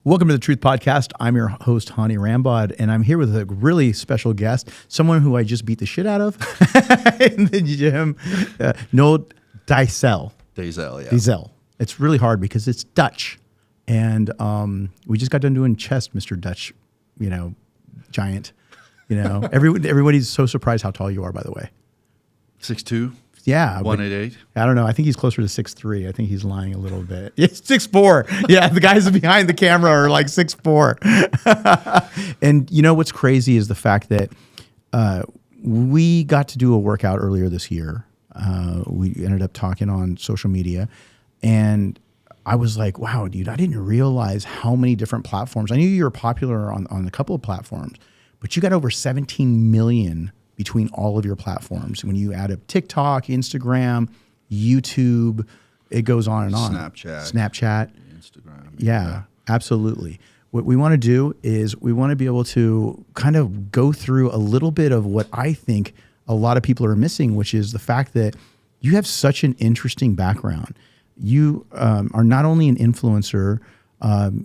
Welcome to the Truth Podcast. I'm your host, Hany Rambod, and I'm here with a really special guest, someone who I just beat the shit out of in the gym, Noel Deyzel. Deyzel, yeah. Deyzel. It's really hard because it's Dutch. And we just got done doing chest, Mr. Dutch, giant. Everybody's so surprised how tall you are, by the way. 6'2", Yeah. 188. I don't know. I think he's closer to 6'3". I think he's lying a little bit. Yeah, 6'4". Yeah, the guys behind the camera are like 6'4". And you know what's crazy is the fact that we got to do a workout earlier this year. We ended up talking on social media. And I was like, wow, dude, I didn't realize how many different platforms. I knew you were popular on a couple of platforms, but you got over 17 million between all of your platforms. When you add up TikTok, Instagram, YouTube, it goes on and on. Snapchat. Instagram. Yeah, absolutely. What we want to do is we want to be able to kind of go through a little bit of what I think a lot of people are missing, which is the fact that you have such an interesting background. You are not only an influencer,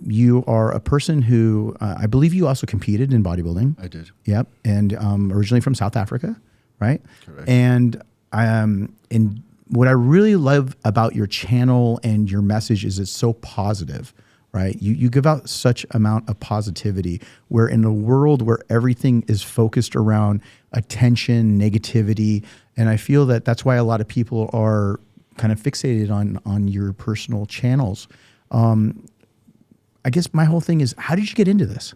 you are a person who, I believe you also competed in bodybuilding. I did. Yep. And originally from South Africa, right? Correct. And what I really love about your channel and your message is it's so positive, right? You give out such amount of positivity, where in a world where everything is focused around attention, negativity, and I feel that that's why a lot of people are kind of fixated on your personal channels. I guess my whole thing is, how did you get into this?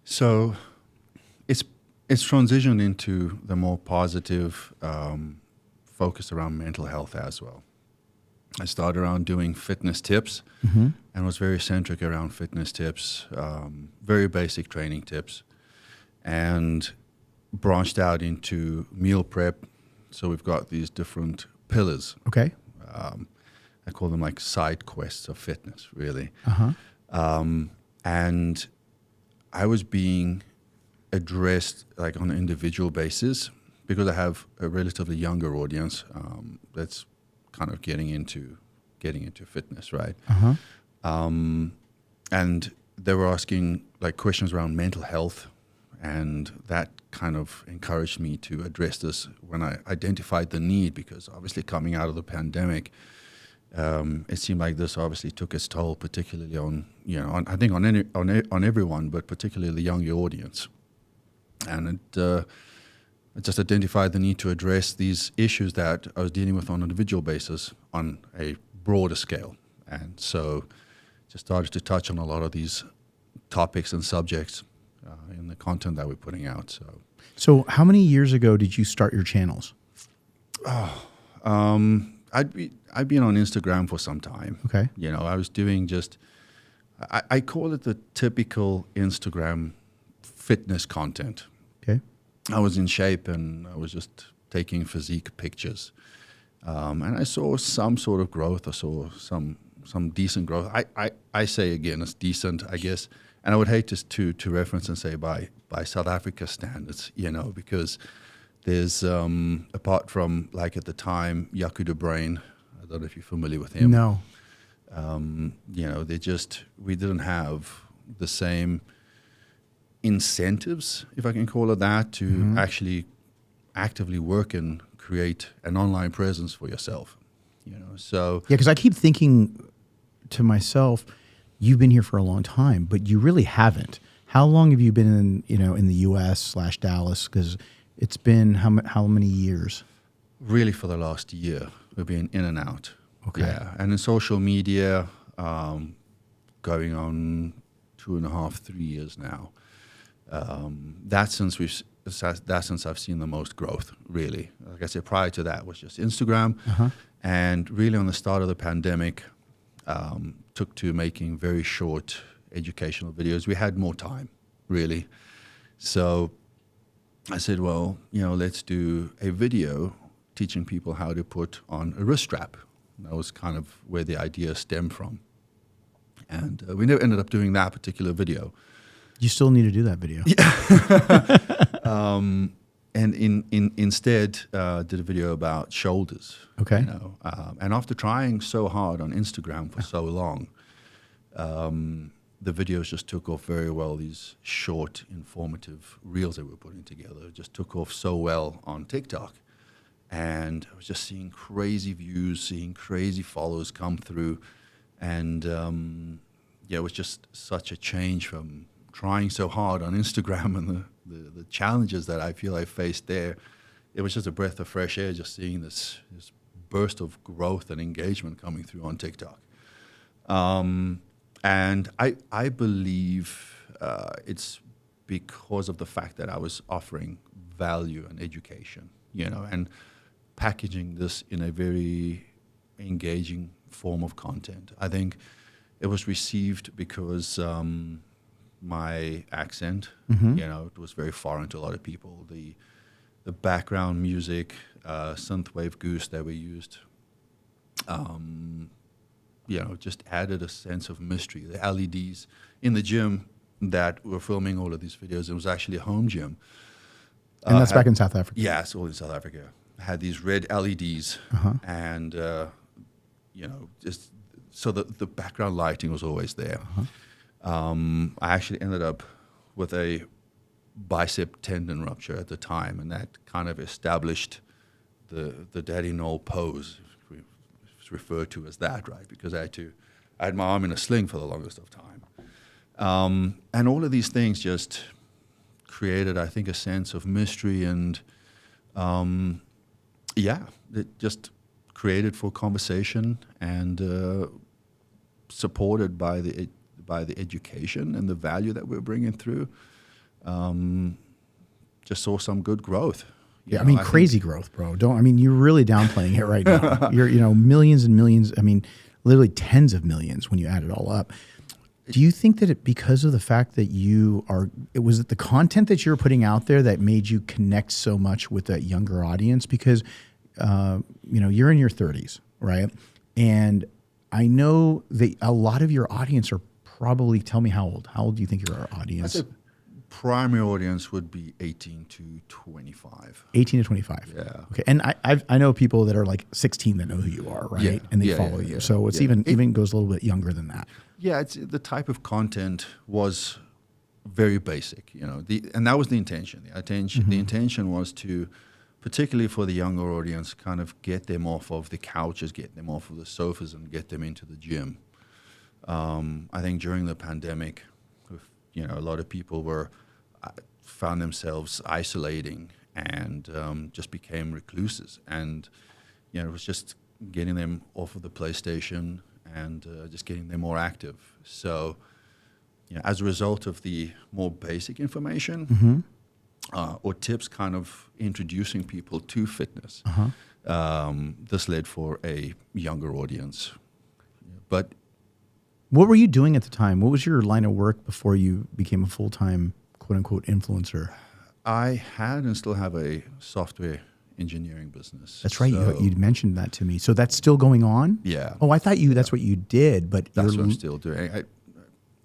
So it's transitioned into the more positive focus around mental health as well. I started around doing fitness tips and was very centric around fitness tips, very basic training tips, and branched out into meal prep. So we've got these different pillars. Okay. I call them like side quests of fitness, really. Uh-huh. And I was being addressed like on an individual basis because I have a relatively younger audience that's kind of getting into fitness, right? Uh-huh. And they were asking like questions around mental health, and that kind of encouraged me to address this when I identified the need, because obviously coming out of the pandemic, it seemed like this obviously took its toll, particularly on everyone, but particularly the younger audience. And it just identified the need to address these issues that I was dealing with on an individual basis on a broader scale. And so just started to touch on a lot of these topics and subjects in the content that we're putting out. So how many years ago did you start your channels? I'd been on Instagram for some time. Okay. I was doing I call it the typical Instagram fitness content. Okay. I was in shape and I was just taking physique pictures. And I saw some sort of growth. I saw some decent growth. I say again, it's decent, I guess. And I would hate to reference and say by South Africa standards, because there's, apart from like at the time, Yaku de Brain, I don't know if you're familiar with him. No. We didn't have the same incentives, if I can call it that, to actually actively work and create an online presence for yourself. So Yeah, because I keep thinking to myself, you've been here for a long time, but you really haven't. How long have you been in the U.S. / Dallas? Because it's been how many years? Really, for the last year, we've been in and out. Okay. Yeah, and in social media, going on 2.5, 3 years now. That's since I've seen the most growth, really. Like I said, prior to that was just Instagram, and really on the start of the pandemic, took to making very short educational videos. We had more time, really. So I said, well, let's do a video teaching people how to put on a wrist strap. And that was kind of where the idea stemmed from. And we never ended up doing that particular video. You still need to do that video. Yeah. And instead did a video about shoulders. Okay. And after trying so hard on Instagram for so long, the videos just took off very well. These short, informative reels that we're putting together just took off so well on TikTok. And I was just seeing crazy views, seeing crazy follows come through. And yeah, it was just such a change from trying so hard on Instagram and the challenges that I feel I faced there. It was just a breath of fresh air just seeing this burst of growth and engagement coming through on TikTok. And I believe it's because of the fact that I was offering value and education, and packaging this in a very engaging form of content. I think it was received because my accent, it was very foreign to a lot of people. The background music, synthwave goose that we used, just added a sense of mystery. The LEDs in the gym that were filming all of these videos, it was actually a home gym. And that's back in South Africa? Yeah, it's all in South Africa. Had these red LEDs, and, just so the background lighting was always there. I actually ended up with a bicep tendon rupture at the time, and that kind of established the Daddy Noel pose. It's referred to as that, right? Because I had my arm in a sling for the longest of time. And all of these things just created, I think, a sense of mystery and, it just created for conversation and supported by the education and the value that we're bringing through. Just saw some good growth. Crazy growth, bro. You're really downplaying it right now. You're, millions and millions. Literally tens of millions when you add it all up. Do you think that because of the fact that was it the content that you're putting out there that made you connect so much with that younger audience? Because, you're in your 30s, right? And I know that a lot of your audience are probably, tell me how old. How old do you think your audience? I'd say primary audience would be 18 to 25. 18 to 25. Yeah. Okay. And I know people that are like 16 that know who you are, right? Yeah. And they follow you. So it's even goes a little bit younger than that. Yeah, it's the type of content was very basic, and that was the intention. The intention was to, particularly for the younger audience, kind of get them off of the couches, get them off of the sofas, and get them into the gym. I think during the pandemic, a lot of people found themselves isolating and just became recluses, and it was just getting them off of the PlayStation and just getting them more active. So, as a result of the more basic information or tips kind of introducing people to fitness, this led for a younger audience. But what were you doing at the time? What was your line of work before you became a full-time, quote-unquote, influencer? I had and still have a software engineering business. That's right. So, you mentioned that to me. So that's still going on? Yeah. Oh, I thought that's what you did, but that's what I'm still doing.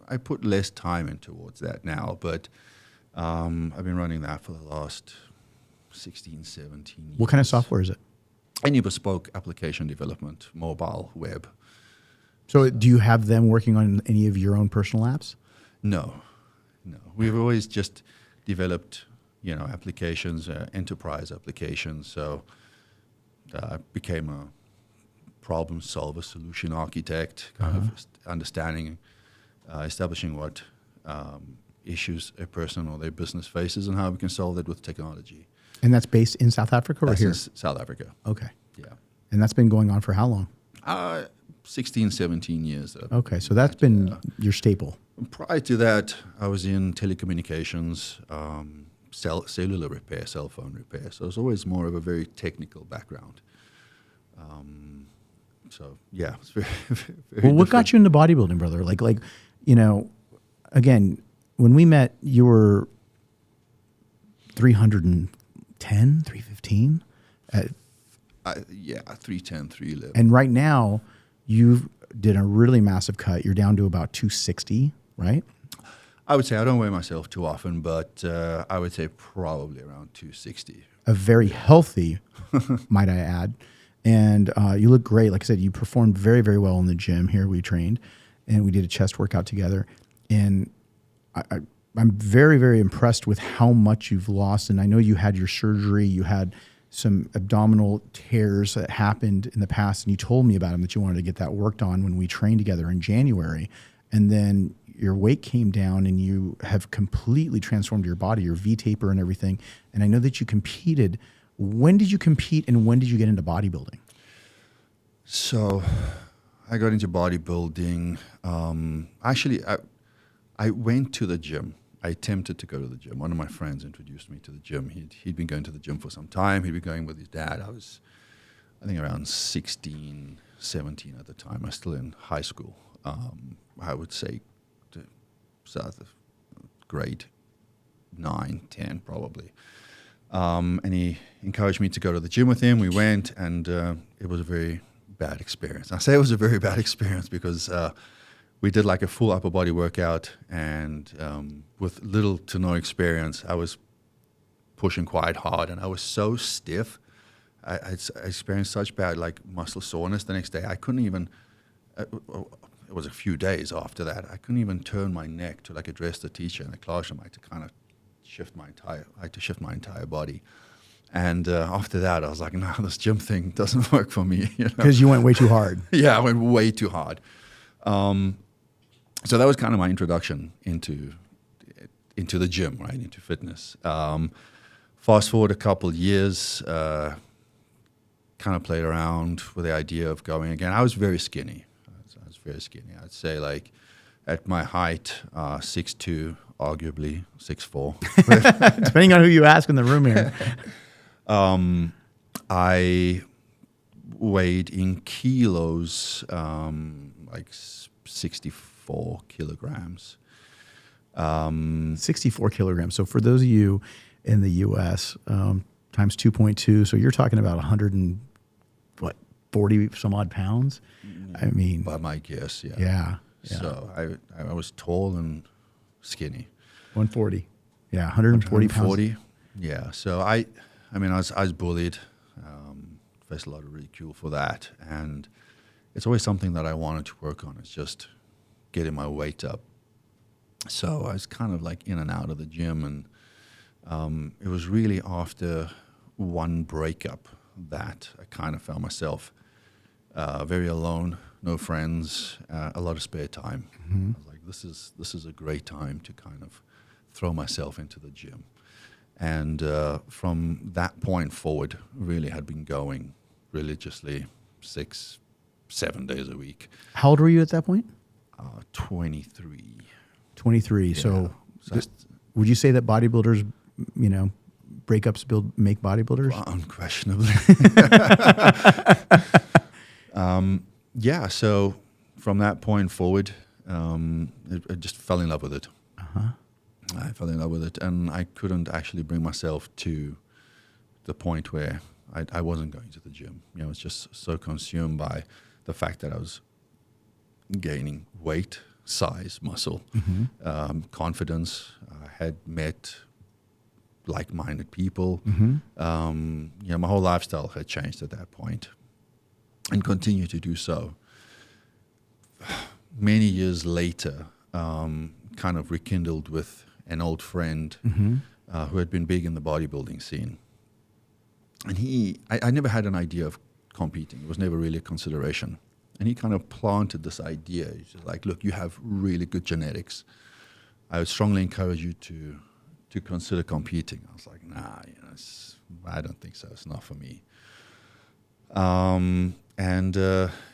I put less time in towards that now, but I've been running that for the last 16, 17 years. What kind of software is it? Any bespoke application development, mobile, web. So do you have them working on any of your own personal apps? No. We've always just developed applications, enterprise applications. So I became a problem solver, solution architect, kind of understanding, establishing what issues a person or their business faces and how we can solve it with technology. And that's based in South Africa or here? South Africa. Okay. Yeah. And that's been going on for how long? 16, 17 years. Okay, so that's been your staple. Prior to that, I was in telecommunications, cellular repair, cell phone repair. So it was always more of a very technical background. So yeah, it's very, very what got you into bodybuilding, brother? Like, again, when we met, you were 310, 315? 310, 311. And right now, you did a really massive cut. You're down to about 260, right? I would say I don't weigh myself too often, but I would say probably around 260. A very healthy, might I add. And you look great. Like I said, you performed very, very well in the gym here we trained. and we did a chest workout together. And I'm very, very impressed with how much you've lost. And I know you had your surgery, you had some abdominal tears that happened in the past, and you told me about them, that you wanted to get that worked on when we trained together in January. And then your weight came down and you have completely transformed your body, your V-taper and everything. And I know that you competed. When did you compete and when did you get into bodybuilding? So I got into bodybuilding. Actually, I went to the gym. I attempted to go to the gym. One of my friends introduced me to the gym. He'd been going to the gym for some time. He'd been going with his dad. I was, I think, around 16, 17 at the time. I was still in high school. I would say south of grade 9, 10 probably. And he encouraged me to go to the gym with him. We went, and it was a very bad experience. I say it was a very bad experience because we did like a full upper body workout, and with little to no experience, I was pushing quite hard, and I was so stiff. I experienced such bad like muscle soreness the next day. I couldn't even. It was a few days after that. I couldn't even turn my neck to like address the teacher in the classroom. I had to kind of shift my entire body. And after that, I was like, no, this gym thing doesn't work for me. Because you went way too hard. Yeah, I went way too hard. So that was kind of my introduction into the gym, right, into fitness. Fast forward a couple years, kind of played around with the idea of going again. I was very skinny. I was very skinny. I'd say like at my height, 6'2", arguably 6'4". Depending on who you ask in the room here. I weighed in kilos, like 64 kilograms. 64 kilograms. So for those of you in the U.S., times 2.2, so you're talking about 40 some odd pounds? I mean, by my guess, yeah. Yeah. So I was tall and skinny. 140. Yeah, 140 pounds. Yeah. So I was bullied, faced a lot of ridicule for that, and it's always something that I wanted to work on. It's just getting my weight up. So I was kind of like in and out of the gym, and it was really after one breakup that I kind of found myself very alone, no friends, a lot of spare time. Mm-hmm. I was like, this is a great time to kind of throw myself into the gym. And from that point forward, really had been going religiously 6-7 days a week. How old were you at that point? 23. 23. Yeah. So would you say that bodybuilders, breakups make bodybuilders? Well, unquestionably. Yeah. So from that point forward, I just fell in love with it. Uh-huh. I fell in love with it, and I couldn't actually bring myself to the point where I wasn't going to the gym. I was just so consumed by the fact that I was gaining weight, size, muscle, mm-hmm. Confidence. I had met like-minded people. Mm-hmm. My whole lifestyle had changed at that point, and continued to do so. Many years later, kind of rekindled with an old friend mm-hmm. Who had been big in the bodybuilding scene. And I never had an idea of competing. It was never really a consideration. And he kind of planted this idea. He's just like, look, you have really good genetics. I would strongly encourage you to consider competing. I was like, nah, I don't think so. It's not for me. And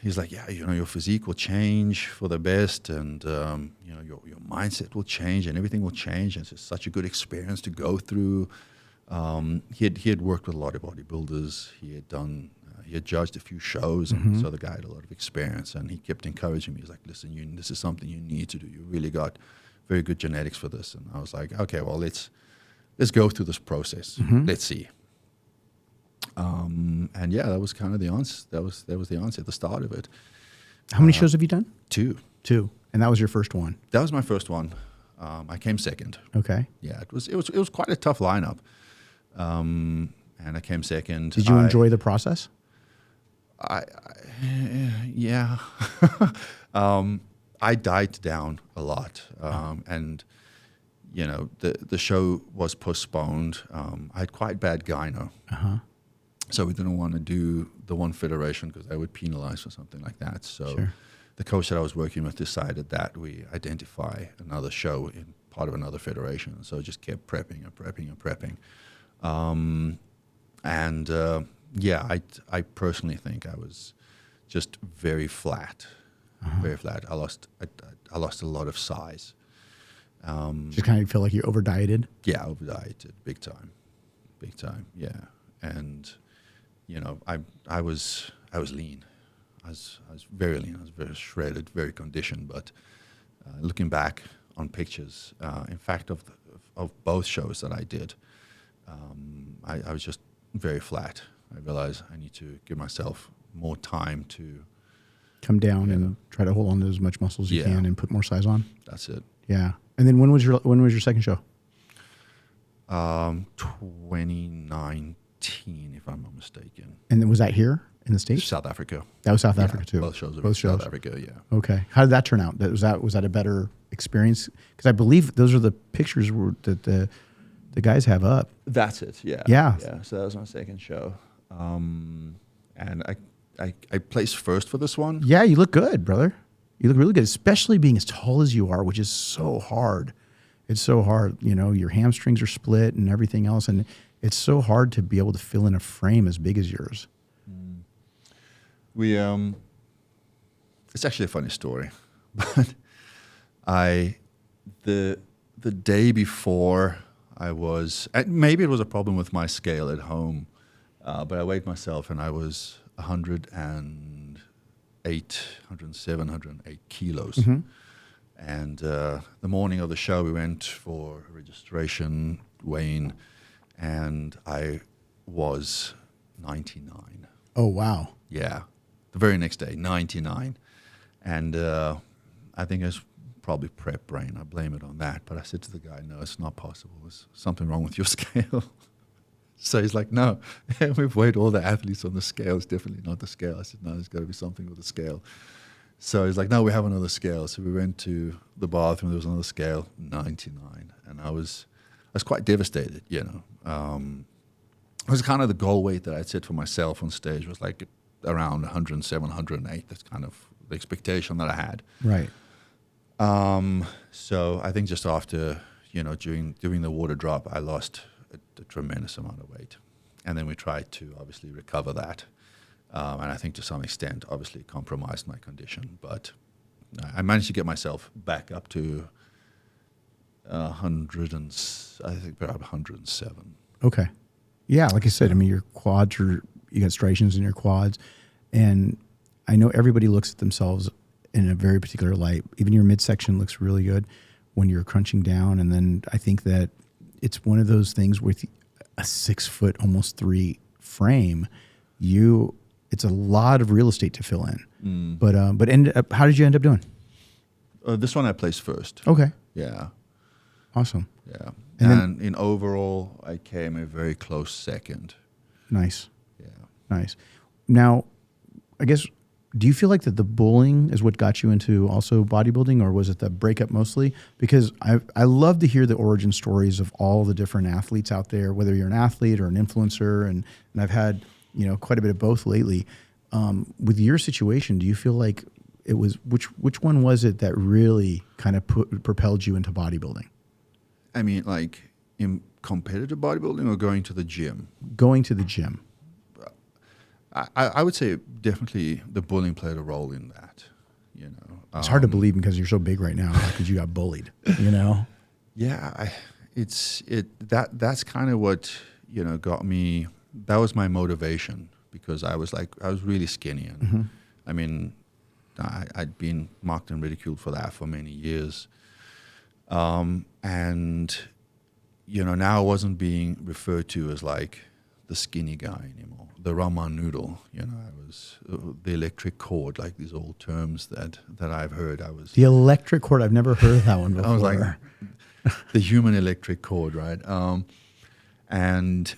he's like, yeah, your physique will change for the best, and your mindset will change, and everything will change. And it's just such a good experience to go through. He had worked with a lot of bodybuilders. He had judged a few shows, and mm-hmm. so the guy had a lot of experience. And he kept encouraging me. He's like, listen, this is something you need to do. You really got very good genetics for this. And I was like, okay, well, let's go through this process. Mm-hmm. Let's see. And yeah, that was kind of the answer. That was the answer at the start of it. How many shows have you done? 2. And that was your first one? That was my first one. I came second. Okay. Yeah, it was quite a tough lineup. And I came second. Did you enjoy the process? Yeah. I died down a lot, and you know, the show was postponed. I had quite bad gyno, so we didn't want to do the one federation because they would penalize for something like that. So the coach that I was working with decided that we identify another show in part of another federation. So I just kept prepping and prepping and prepping. I personally think I was just very flat, very flat. I lost a lot of size. Just kind of feel like you over dieted. Yeah, over dieted, big time. Yeah, and you know, I was lean. I was very lean. I was very shredded, very conditioned. But looking back on pictures, in fact, of both shows that I did, I was just very flat. I realized I need to give myself more time to come down and try to hold on to as much muscle as you can and put more size on. That's it. Yeah. And then when was your second show? 2019, if I'm not mistaken. And then was that here in the States? South Africa. That was South Africa too. Both shows were South Africa. Yeah. Okay. How did that turn out? Was that a better experience? Because I believe those are the pictures that the guys have up. That's it. Yeah. Yeah. Yeah. So that was my second show, and I placed first for this one. Yeah, you look good, brother. You look really good, especially being as tall as you are, which is so hard. It's so hard. You know, your hamstrings are split and everything else, and it's so hard to be able to fill in a frame as big as yours. It's actually a funny story, but the day before I was, maybe it was a problem with my scale at home, but I weighed myself and I was 108 kilos. And the morning of the show, we went for registration weighing, and I was 99. Oh, wow. Yeah. The very next day, 99. And I think it's probably prep brain. I blame it on that. But I said to the guy, no, it's not possible. There's something wrong with your scale. So he's like, no, we've weighed all the athletes on the scale. It's definitely not the scale. I said, no, there's got to be something with the scale. So he's like, no, we have another scale. So we went to the bathroom. There was another scale, 99. And I was quite devastated, you know. It was kind of the goal weight that I'd set for myself on stage was like around 107, 108. That's kind of the expectation that I had. Right. So I think just after, you know, doing the water drop, I lost a tremendous amount of weight. And then we tried to obviously recover that. And I think to some extent, obviously compromised my condition. But I managed to get myself back up to 107. Okay. Yeah, like I said, I mean, your quads you got striations in your quads. And I know everybody looks at themselves in a very particular light. Even your midsection looks really good when you're crunching down. And then I think that it's one of those things with a 6 foot, almost 3 frame, it's a lot of real estate to fill in. But how did you end up doing? This one I placed first. Okay. Yeah. Awesome. Yeah. And in overall, I came a very close second. Nice. Yeah. Nice. Now, I guess, do you feel like that the bullying is what got you into also bodybuilding, or was it the breakup mostly? Because I love to hear the origin stories of all the different athletes out there, whether you're an athlete or an influencer, and I've had, you know, quite a bit of both lately. With your situation, do you feel like it was which one was it that really kind of propelled you into bodybuilding? I mean, like in competitive bodybuilding or going to the gym? Going to the gym. I would say definitely the bullying played a role in that. You know, it's hard to believe because you're so big right now because you got bullied. You know. Yeah, that's kind of what, you know, got me. That was my motivation because I was really skinny, and I mean, I'd been mocked and ridiculed for that for many years, and you know, now I wasn't being referred to as like the skinny guy anymore, the ramen noodle. You know, I was the electric cord, like these old terms that I've heard. I was the electric cord. I've never heard of that one before. I was like the human electric cord, right? And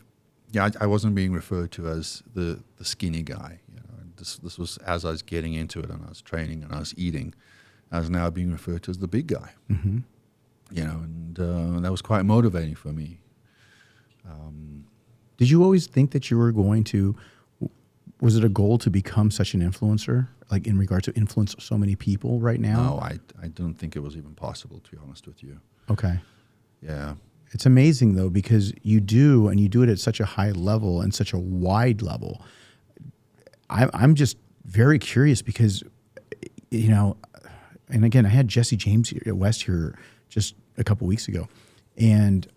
yeah, I wasn't being referred to as the skinny guy. You know, and this was as I was getting into it, and I was training and I was eating. as now being referred to as the big guy. Mm-hmm. And that was quite motivating for me. Did you always think that you were going to, was it a goal to become such an influencer, like in regard to influence so many people right now? No, I don't think it was even possible, to be honest with you. Okay. Yeah. It's amazing though, because you do it at such a high level and such a wide level. I'm just very curious because, and again, I had Jesse James West here just a couple weeks ago, and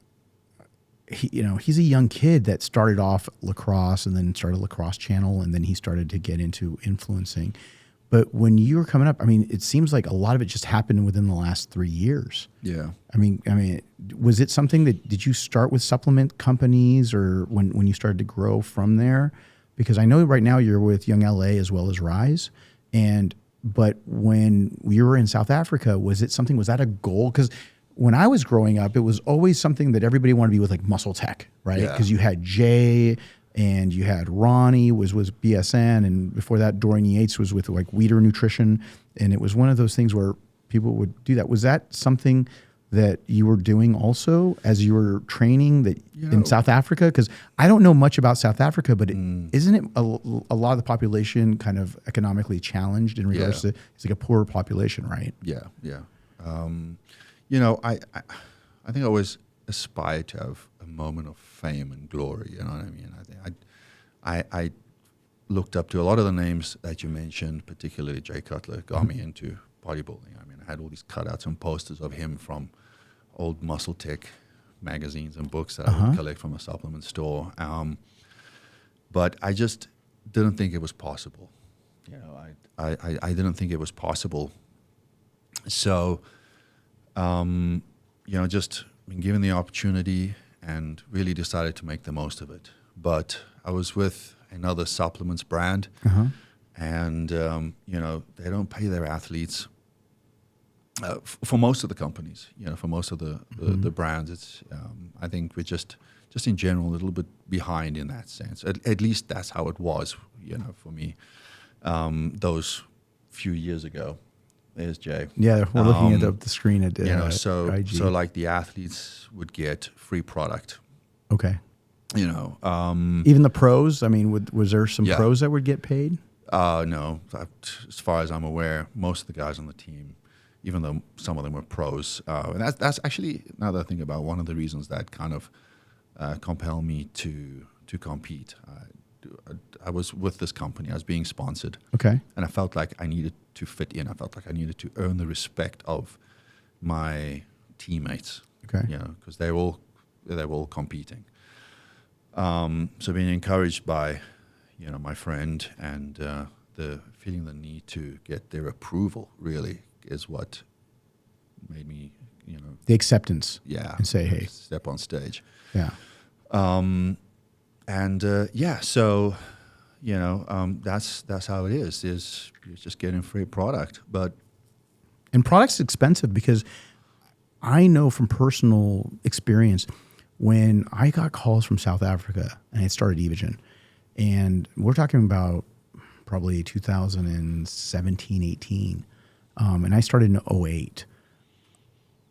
he's a young kid that started off lacrosse and then started Lacrosse Channel, and then he started to get into influencing. But when you were coming up, I mean, it seems like a lot of it just happened within the last 3 years. Yeah. I mean, was it something did you start with supplement companies, or when you started to grow from there? Because I know right now you're with YoungLA as well as Rise, but when you were in South Africa, was that a goal? Because when I was growing up, it was always something that everybody wanted to be with, like Muscle Tech, right? Because you had Jay and you had Ronnie was BSN, and before that, Dorian Yates was with like Weider Nutrition, and it was one of those things where people would do that. Was that something that you were doing also as you were training in South Africa? Because I don't know much about South Africa, but isn't it a lot of the population kind of economically challenged in regards to, it's like a poor population, right? Yeah, yeah. I think I always aspired to have a moment of fame and glory. You know what I mean? I looked up to a lot of the names that you mentioned, particularly Jay Cutler, got me into bodybuilding. I mean, I had all these cutouts and posters of him from old Muscle Tech magazines and books that I would collect from a supplement store. But I just didn't think it was possible. I didn't think it was possible. So, just been given the opportunity and really decided to make the most of it. But I was with another supplements brand, and they don't pay their athletes. For most of the companies, for most of the brands, it's I think we're just in general a little bit behind in that sense. At least that's how it was, for me. Those few years ago. There's Jay. Yeah, we're looking at the screen at so IG. So like the athletes would get free product. Okay. Even the pros. I mean, was there some pros that would get paid? No, as far as I'm aware, most of the guys on the team, even though some of them were pros, and that's actually, now that I think about, one of the reasons that kind of compelled me to compete. I was with this company. I was being sponsored. Okay. And I felt like I needed to fit in. I felt like I needed to earn the respect of my teammates. Okay. Because they were all competing. So being encouraged by, my friend and the feeling the need to get their approval really is what made me, the acceptance. Yeah. And say, hey, step on stage. Yeah. So, that's how it is. You're just getting free product, and product's expensive, because I know from personal experience, when I got calls from South Africa and I started Evogen, and we're talking about probably 2017, 18, and I started in 2008.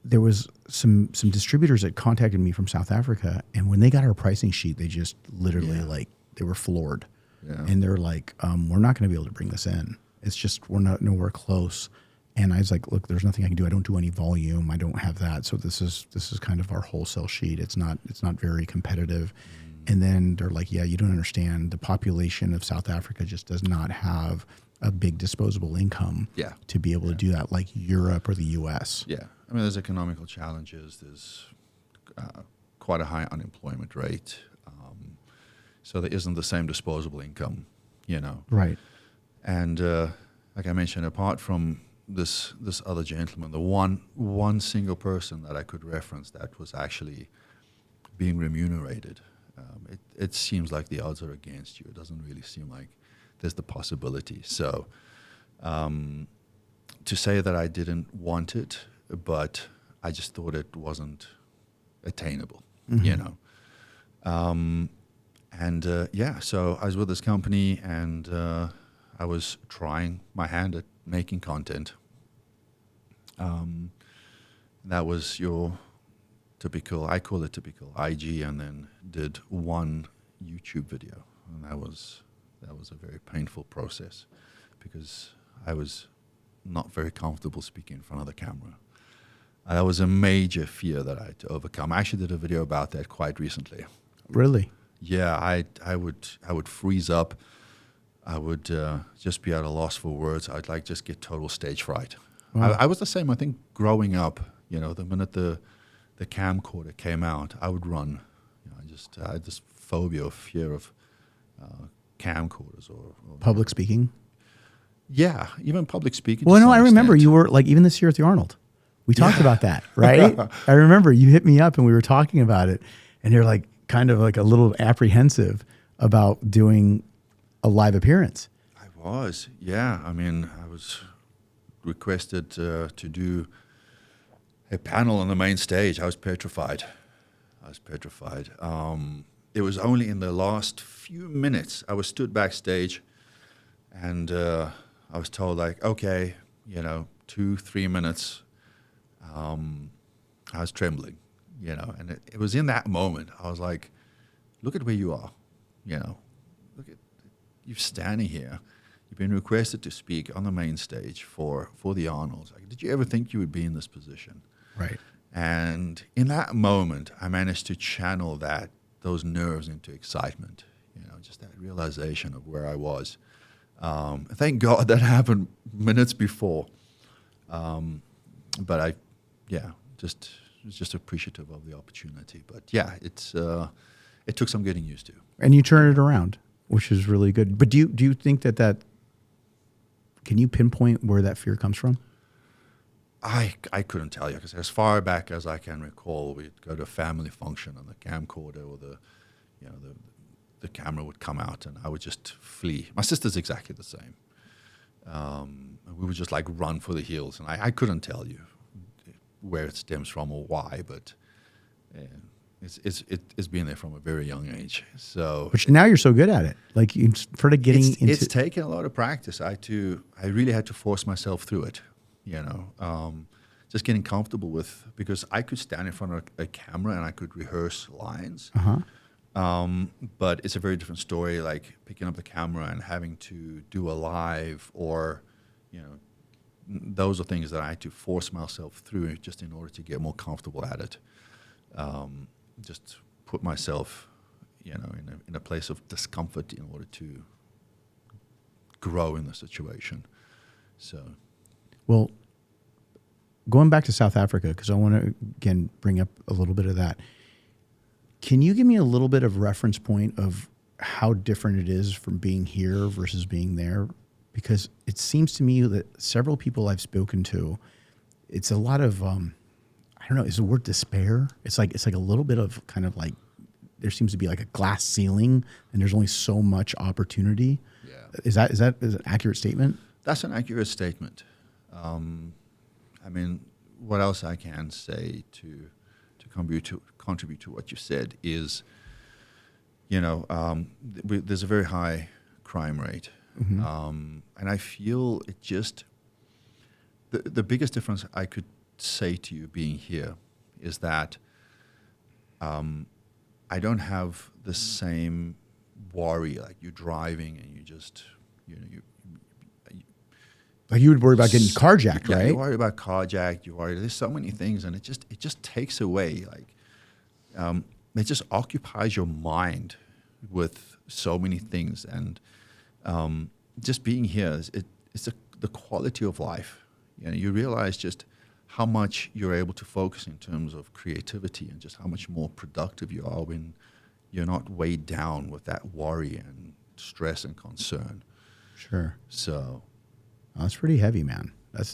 There was some distributors that contacted me from South Africa, and when they got our pricing sheet, they just literally they were floored. Yeah. And they're like, we're not going to be able to bring this in. It's just, we're not nowhere close. And I was like, look, there's nothing I can do. I don't do any volume. I don't have that. So this is kind of our wholesale sheet. It's not very competitive. And then they're like, yeah, you don't understand. The population of South Africa just does not have a big disposable income to be able to do that, like Europe or the US. Yeah. I mean, there's economical challenges. There's quite a high unemployment rate. So there isn't the same disposable income, Right. And like I mentioned, apart from this other gentleman, the one single person that I could reference that was actually being remunerated, it seems like the odds are against you. It doesn't really seem like there's the possibility. So to say that I didn't want it, but I just thought it wasn't attainable, so I was with this company, and I was trying my hand at making content. That was your typical, I call it typical IG, and then did one YouTube video. And that was a very painful process because I was not very comfortable speaking in front of the camera. That was a major fear that I had to overcome. I actually did a video about that quite recently. Really? Yeah, I would freeze up. I would just be at a loss for words. I'd like just get total stage fright. Wow. I was the same, I think, growing up. You know, the minute the camcorder came out, I would run. You know, I had this phobia or fear of camcorders or Public speaking? Yeah, even public speaking. Well, to no, some I remember extent. you were like, even this year at the Arnold, we talked about that, right? I remember you hit me up and we were talking about it, and you're like kind of like a little apprehensive about doing a live appearance. I was, yeah. I mean, I was requested to do a panel on the main stage. I was petrified. It was only in the last few minutes I was stood backstage, and I was told, like, okay, 2-3 minutes. I was trembling, and it was in that moment I was like, look at where you are, look at you standing here. You've been requested to speak on the main stage for the Arnolds. Like, did you ever think you would be in this position? Right. And in that moment, I managed to channel those nerves into excitement, just that realization of where I was. Thank God that happened minutes before. But just appreciative of the opportunity. But yeah, it took some getting used to. And you turn it around, which is really good. But do you think that can you pinpoint where that fear comes from? I couldn't tell you, because as far back as I can recall, we'd go to a family function and the camcorder or the camera would come out and I would just flee. My sister's exactly the same. We would just like run for the hills, and I couldn't tell you where it stems from or why, but it's been there from a very young age. So, but now you're so good at it. Like, you started getting into. It's taken a lot of practice. I really had to force myself through it. Just getting comfortable with, because I could stand in front of a camera and I could rehearse lines. But it's a very different story, like picking up the camera and having to do a live, or, those are things that I had to force myself through just in order to get more comfortable at it. Just put myself, in a place of discomfort in order to grow in the situation. So. Well, going back to South Africa, because I want to, again, bring up a little bit of that. Can you give me a little bit of reference point of how different it is from being here versus being there? Because it seems to me that several people I've spoken to, it's a lot of, I don't know, is the word despair? It's like a little bit of kind of like, there seems to be like a glass ceiling and there's only so much opportunity. Yeah. Is that an accurate statement? That's an accurate statement. I mean, what else I can say to contribute to what you said is, there's a very high crime rate, and I feel it just the biggest difference I could say to you being here is that I don't have the same worry, like you're driving and you just Like, you would worry about getting carjacked, yeah, right? You worry about carjacked. There's so many things, and it just takes away. Like, it just occupies your mind with so many things, and just being here it's the quality of life. You realize just how much you're able to focus in terms of creativity, and just how much more productive you are when you're not weighed down with that worry and stress and concern. Sure. So. That's pretty heavy, man. That's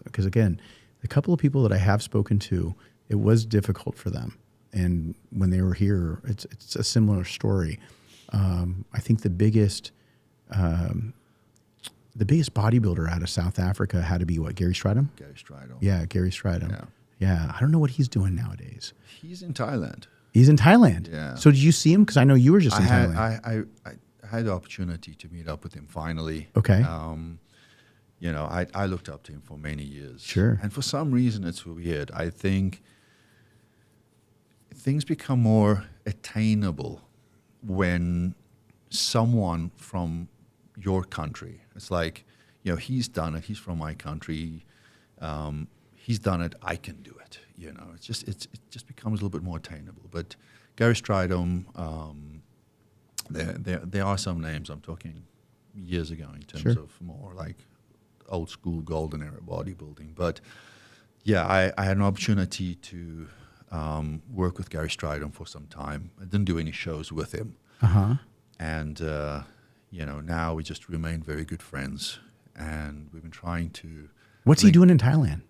because, again, the couple of people that I have spoken to, it was difficult for them, and when they were here, it's a similar story. I think the biggest bodybuilder out of South Africa had to be what, Gary Stridham? Gary Stridham. Yeah, Gary Stridham. Yeah. I don't know what he's doing nowadays. He's in Thailand. He's in Thailand. Yeah. So did you see him? Because I know you were just in Thailand. I had the opportunity to meet up with him finally. Okay. I looked up to him for many years. Sure. And for some reason, it's weird. I think things become more attainable when someone from your country, it's like, he's done it. He's from my country. He's done it. I can do it. It just becomes a little bit more attainable. But Gary Stridham, there are some names I'm talking years ago in terms of more like old school golden era bodybuilding. But yeah, I had an opportunity to work with Gary Stridham for some time. I didn't do any shows with him. And, now we just remain very good friends. And we've been trying to... What's he doing in Thailand?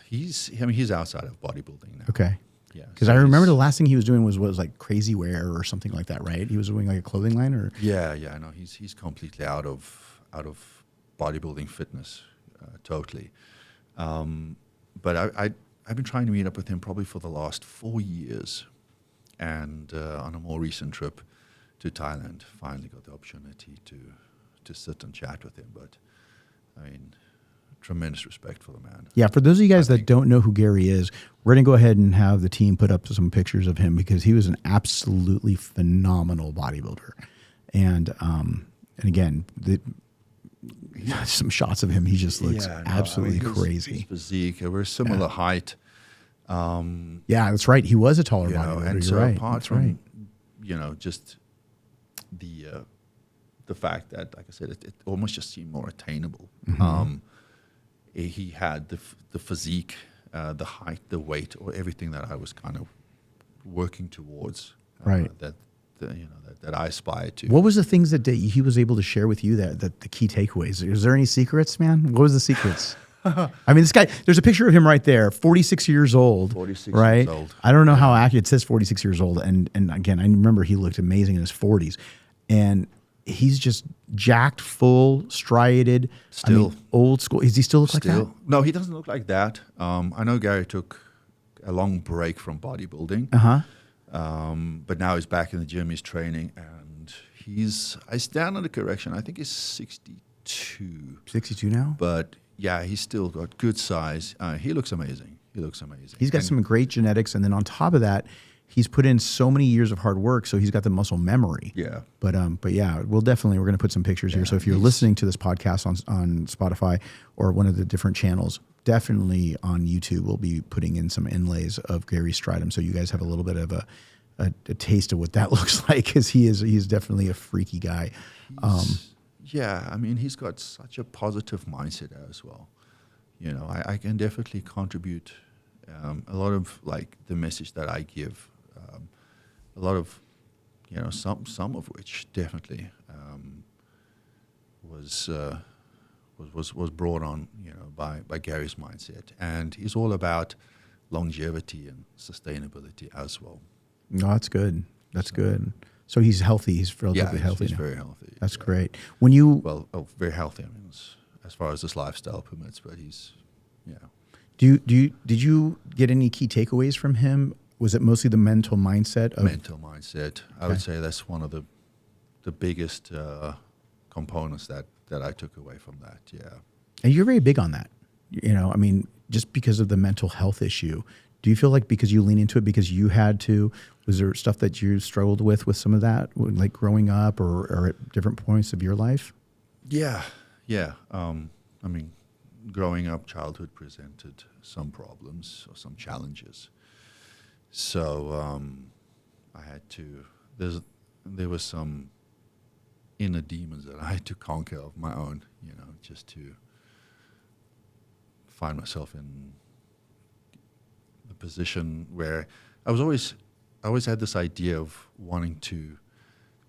He's outside of bodybuilding now. Okay. Yeah. Because I remember the last thing he was doing was like crazy wear or something like that, right? He was doing like a clothing line or... Yeah. No, he's completely out of bodybuilding fitness, totally. But I've been trying to meet up with him probably for the last 4 years. And on a more recent trip to Thailand, finally got the opportunity to sit and chat with him. But I mean, tremendous respect for the man. Yeah, for those of you guys that don't know who Gary is, we're going to go ahead and have the team put up some pictures of him because he was an absolutely phenomenal bodybuilder. And again, some shots of him, he just looks absolutely crazy. His physique, we're similar height. Yeah, that's right. He was a taller bodybuilder. And so apart from, just the fact that, like I said, it almost just seemed more attainable. He had the physique, the height, the weight, or everything that I was kind of working towards. That I aspired to. What was the things that he was able to share with you that the key takeaways? Is there any secrets, man? What was the secrets? I mean, this guy, there's a picture of him right there, 46 years old. 46 right? years old. I don't know how accurate it says 46 years old. And again, I remember he looked amazing in his 40s. And he's just jacked, full, striated. Still. Old school. Does he still look like that? No, he doesn't look like that. I know Gary took a long break from bodybuilding. But now he's back in the gym, he's training, and I stand under correction, I think he's 62. 62 now? But yeah, he's still got good size. He looks amazing. He's got some great genetics, and then on top of that, he's put in so many years of hard work, so he's got the muscle memory. Yeah. But yeah, we're going to put some pictures here. So if you're listening to this podcast on Spotify or one of the different channels, definitely on YouTube, we'll be putting in some inlays of Gary Stridham, so you guys have a little bit of a taste of what that looks like, because he's definitely a freaky guy. Yeah, I mean, he's got such a positive mindset as well. I can definitely contribute a lot of like the message that I give, a lot of, some of which definitely was brought on, by Gary's mindset, and he's all about longevity and sustainability as well. No, that's good. That's good. So he's healthy. He's relatively healthy. He's now. very healthy. That's great. When you very healthy. I mean, as far as his lifestyle permits, but he's Did you get any key takeaways from him? Was it mostly the mental mindset? Mental mindset. I would say that's one of the biggest components that I took away from that. Yeah. And you're very big on that. I mean, just because of the mental health issue. Do you feel like because you lean into it because you had to, was there stuff that you struggled with some of that, like growing up or at different points of your life? Yeah. I mean, growing up, childhood presented some problems or some challenges. So I had to, there was some inner demons that I had to conquer of my own, just to find myself in the position where I always had this idea of wanting to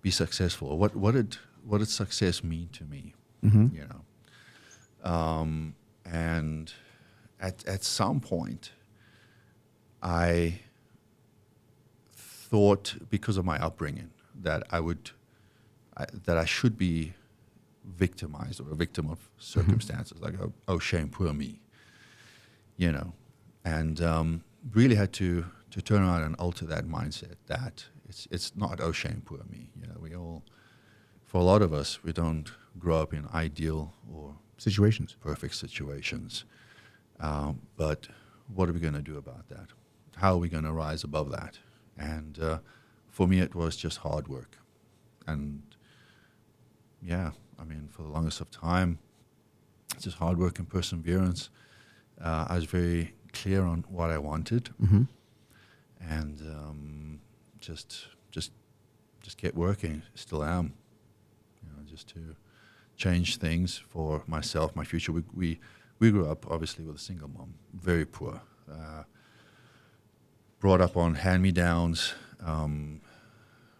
be successful. What did success mean to me? And at some point, I thought, because of my upbringing, that I should be victimized or a victim of circumstances, like oh shame, poor me, and really had to turn around and alter that mindset. That it's not oh shame, poor me. We all for a lot of us, we don't grow up in ideal or Situations. perfect situations. But what are we going to do about that? How are we going to rise above that? And for me, it was just hard work. And yeah, I mean, for the longest of time, it's just hard work and perseverance. I was very clear on what I wanted, Mm-hmm. and just kept working. Still am, just to change things for myself, my future. We grew up obviously with a single mom, very poor, brought up on hand-me-downs,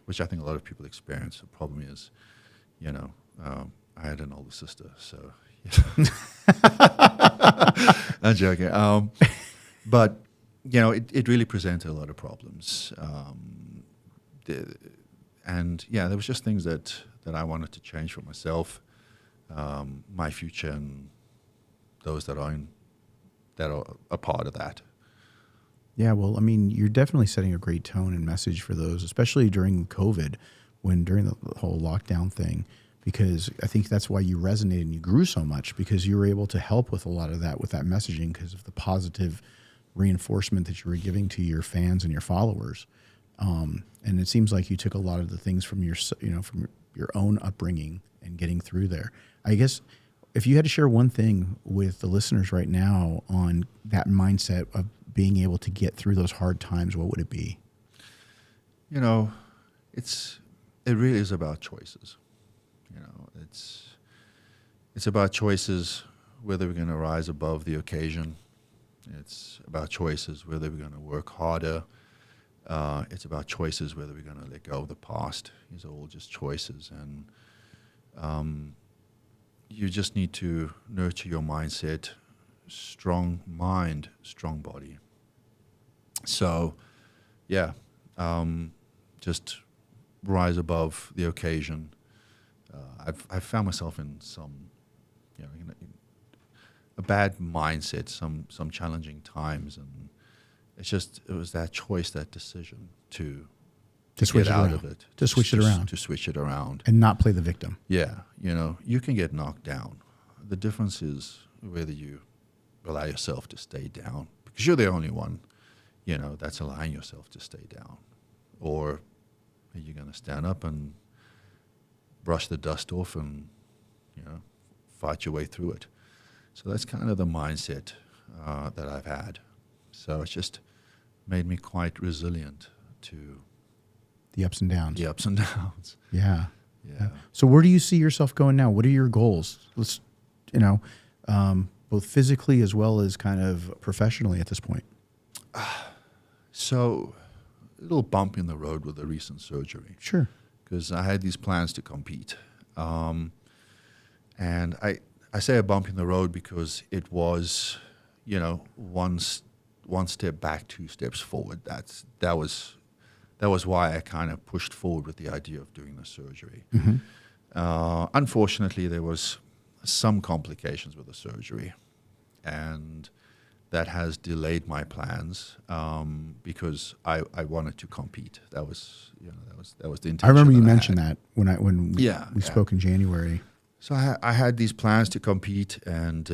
which I think a lot of people experience. The problem is, I had an older sister, so I'm joking. But it really presented a lot of problems. There was just things that I wanted to change for myself, my future, and those that are a part of that. Yeah, well, I mean, you're definitely setting a great tone and message for those, especially during COVID, during the whole lockdown thing, because I think that's why you resonated and you grew so much, because you were able to help with a lot of that, with that messaging, because of the positive reinforcement that you were giving to your fans and your followers. And it seems like you took a lot of the things from from your own upbringing and getting through there. I guess if you had to share one thing with the listeners right now on that mindset of being able to get through those hard times, what would it be? It really is about choices. It's about choices whether we're going to rise above the occasion. It's about choices whether we're going to work harder. It's about choices whether we're going to let go of the past. These are all just choices, and you just need to nurture your mindset. Strong mind, strong body. So, yeah, just rise above the occasion. I've found myself in some, a bad mindset, some challenging times, and it was that choice, that decision to switch get it out around. of it, To switch it around. to switch it around, And not play the victim. Yeah, you can get knocked down. The difference is whether you allow yourself to stay down, because you're the only one, that's allowing yourself to stay down, or are you going to stand up and brush the dust off and, fight your way through it? So that's kind of the mindset that I've had. So it's just made me quite resilient to The ups and downs. the ups and downs. Yeah. Yeah. So where do you see yourself going now? What are your goals? Let's, both physically as well as kind of professionally at this point. So a little bump in the road with the recent surgery. Sure. Because I had these plans to compete. And I say a bump in the road because it was, one step back, 2 steps forward. That was why I kind of pushed forward with the idea of doing the surgery. Mm-hmm. Unfortunately, there was some complications with the surgery, and that has delayed my plans because I wanted to compete. That was the intention. I remember you mentioned that when we spoke in January. So I had these plans to compete, and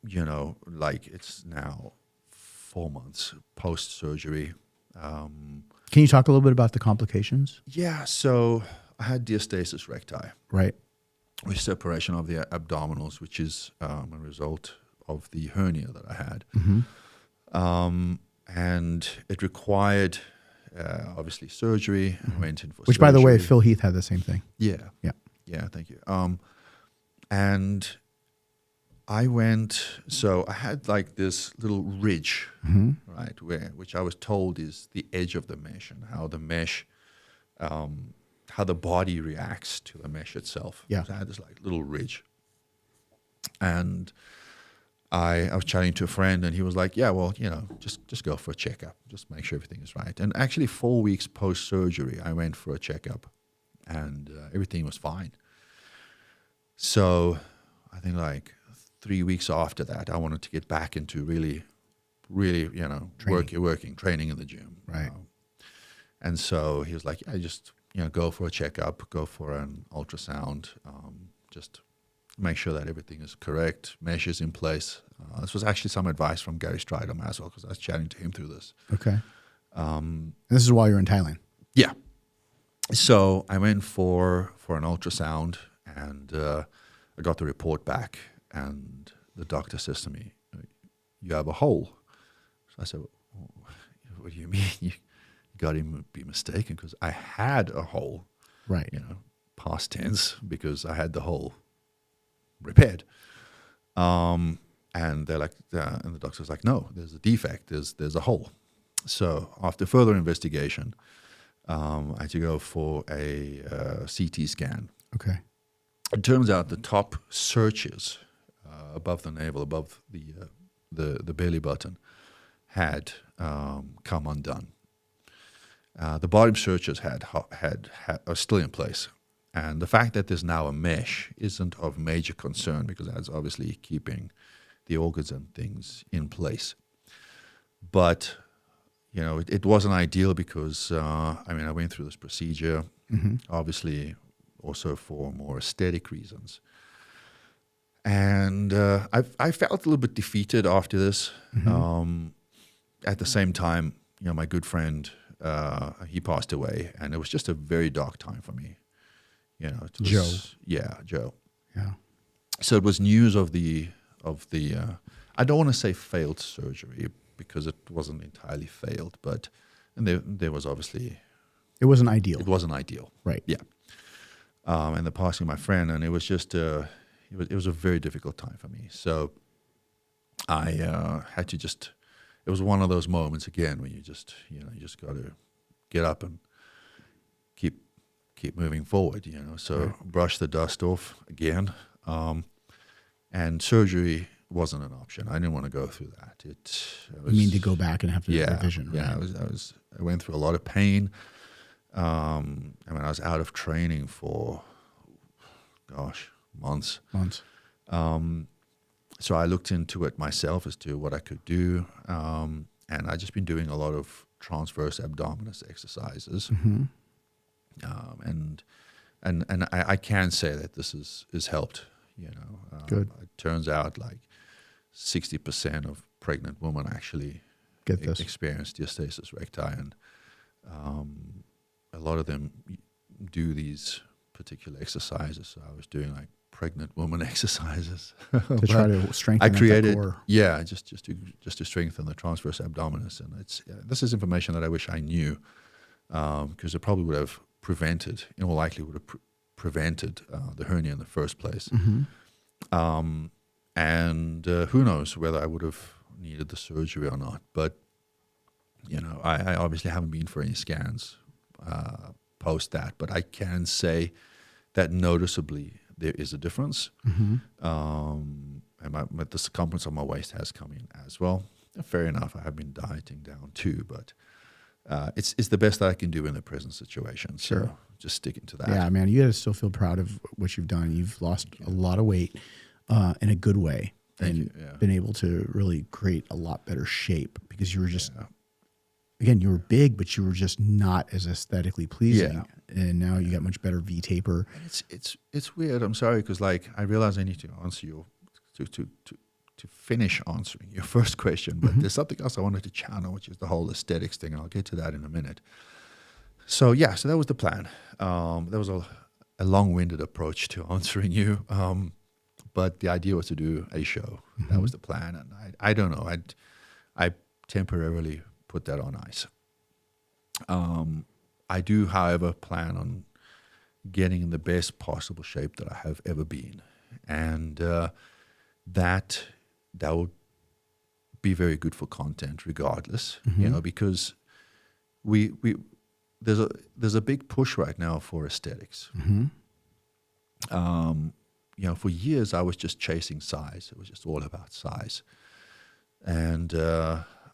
it's now 4 months post surgery. Can you talk a little bit about the complications? Yeah, so I had diastasis recti, Right. with separation of the abdominals, which is a result of the hernia that I had. Mm-hmm. And it required, obviously, surgery. I went in for Which, surgery. by the way, Phil Heath had the same thing. Yeah. Yeah. Yeah, thank you. And I went, so I had like this little ridge, Mm-hmm. right, which I was told is the edge of the mesh, and how the mesh, how the body reacts to the mesh itself. Yeah. So I had this like little ridge. And I was chatting to a friend, and he was like, yeah, well, just go for a checkup. Just make sure everything is right. And actually 4 weeks post-surgery, I went for a checkup, and everything was fine. So I think like 3 weeks after that, I wanted to get back into really, training in the gym. Right. And so he was like, yeah, just go for a checkup, go for an ultrasound, just make sure that everything is correct, measures in place. This was actually some advice from Gary Stridham as well, because I was chatting to him through this. Okay. This is while you're in Thailand. Yeah. So I went for an ultrasound, and I got the report back, and the doctor says to me, "You have a hole." So I said, "What do you mean? You got to be mistaken, because I had a hole." Right. Past tense, because I had the hole repaired. And they're like, and the doctor's like, "No, there's a defect. There's a hole." So after further investigation, I had to go for a CT scan. Okay. It turns out the top searches above the navel, above the belly button, had come undone. The bottom searches are still in place. And the fact that there's now a mesh isn't of major concern, because that's obviously keeping the organs and things in place. But, it wasn't ideal because, I went through this procedure, obviously also for more aesthetic reasons. And I felt a little bit defeated after this. At the same time, my good friend, he passed away, and it was just a very dark time for me. It was, Joe. Yeah, Joe. Yeah. So it was news of the I don't want to say failed surgery, because it wasn't entirely failed, but there was obviously, It wasn't ideal. it wasn't ideal. Right. Yeah. And the passing of my friend, and it was just it was a very difficult time for me. So I had to just, it was one of those moments again where you just got to get up and keep moving forward, So Right. brush the dust off again, and surgery wasn't an option. I didn't want to go through that. You mean to go back and have to do revision, right? Yeah. I went through a lot of pain. I was out of training for, months. So I looked into it myself as to what I could do, and I just been doing a lot of transverse abdominis exercises. And I can say that this is helped. Good. It turns out like 60% of pregnant women actually Get this. experience diastasis recti, and a lot of them do these particular exercises. So I was doing like pregnant woman exercises To try to strengthen I created, that core. just to strengthen the transverse abdominis, and this is information that I wish I knew, because it probably would have prevented, in all likelihood, would have prevented the hernia in the first place. And who knows whether I would have needed the surgery or not. But I obviously haven't been for any scans post that, but I can say that noticeably there is a difference. And the circumference of my waist has come in as well. Fair enough, I have been dieting down too, but it's the best that I can do in the present situation. So Sure. just sticking to that. Yeah, man, you got to still feel proud of what you've done. You've lost a lot of weight in a good way. Thank and you, yeah. been able to really create a lot better shape, because you were just, again, you were big, but you were just not as aesthetically pleasing. Yeah. And now you got much better V taper. It's weird. I'm sorry, because like I realize I need to answer you to finish answering your first question, but there's something else I wanted to channel, which is the whole aesthetics thing, and I'll get to that in a minute. So so that was the plan. That was a long-winded approach to answering you, but the idea was to do a show. That was the plan, and I don't know. I temporarily put that on ice. I do, however, plan on getting in the best possible shape that I have ever been, and that would be very good for content, regardless. Because there's a big push right now for aesthetics. For years I was just chasing size. It was just all about size, and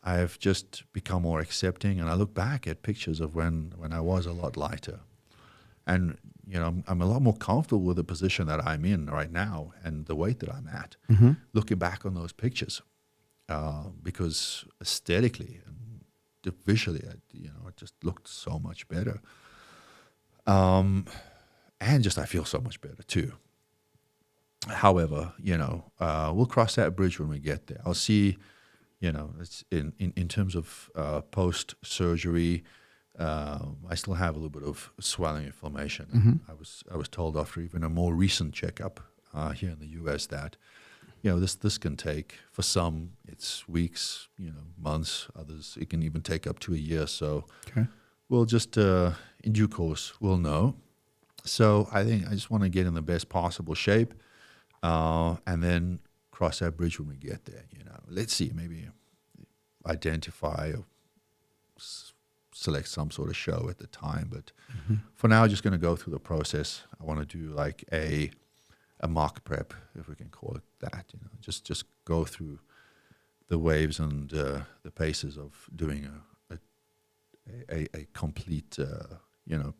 I've just become more accepting. And I look back at pictures of when I was a lot lighter, and I'm a lot more comfortable with the position that I'm in right now and the weight that I'm at. Looking back on those pictures, because aesthetically and visually, it just looked so much better. And just I feel so much better too. However, we'll cross that bridge when we get there. I'll see, it's in terms of post-surgery, I still have a little bit of swelling inflammation. Mm-hmm. I was told after even a more recent checkup here in the U.S. that, this can take, for some, it's weeks, months. Others, it can even take up to a year. So Okay. we'll just, in due course, we'll know. So I think I just want to get in the best possible shape, and then cross that bridge when we get there. Let's see, maybe identify or select some sort of show at the time. But for now, just going to go through the process. I want to do like a mock prep, if we can call it that. Just go through the waves and the paces of doing a complete